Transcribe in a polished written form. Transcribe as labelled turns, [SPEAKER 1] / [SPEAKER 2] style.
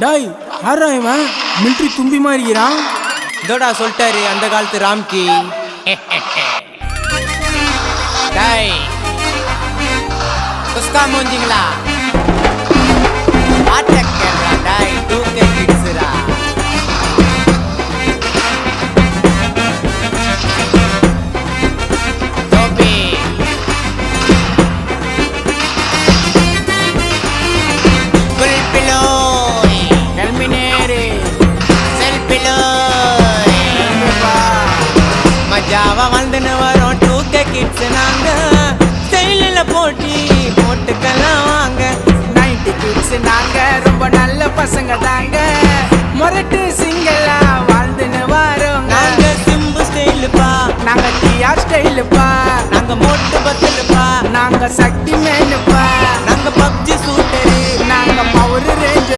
[SPEAKER 1] டாய் யாரா இவன் மிலிட்ரி தும்பி மாறிக்கிறான்.
[SPEAKER 2] இதோடா சொல்லிட்டாரு அந்த காலத்து ராம்கி. டாய் குஸ்கா மூஞ்சிங்களா ஆட்டக்கறா டாய் தூக்க கிட்ஸ்ரா. டோபி ஃபுல் பிலோய் எல்மினேரி செல் பிலோய் மஜாவா வந்துன்னு வரோம் டூக்க கிட்ஸ் நாங்க ஸ்டைலில் போட்டுக்கலாம் வாங்க.
[SPEAKER 1] 90 கிட்ஸ் நாங்க ரொம்ப நல்ல பசங்க தாங்க. முரட்டு சிங்கலா வாழ்ந்துன்னு வரோங்க.
[SPEAKER 2] நாங்க சிம்பு ஸ்டைலுப்பா,
[SPEAKER 1] நாங்க டிஆர் ஸ்டைலுப்பா,
[SPEAKER 2] நாங்க மோட்டு பத்தலுப்பா,
[SPEAKER 1] நாங்க சக்தி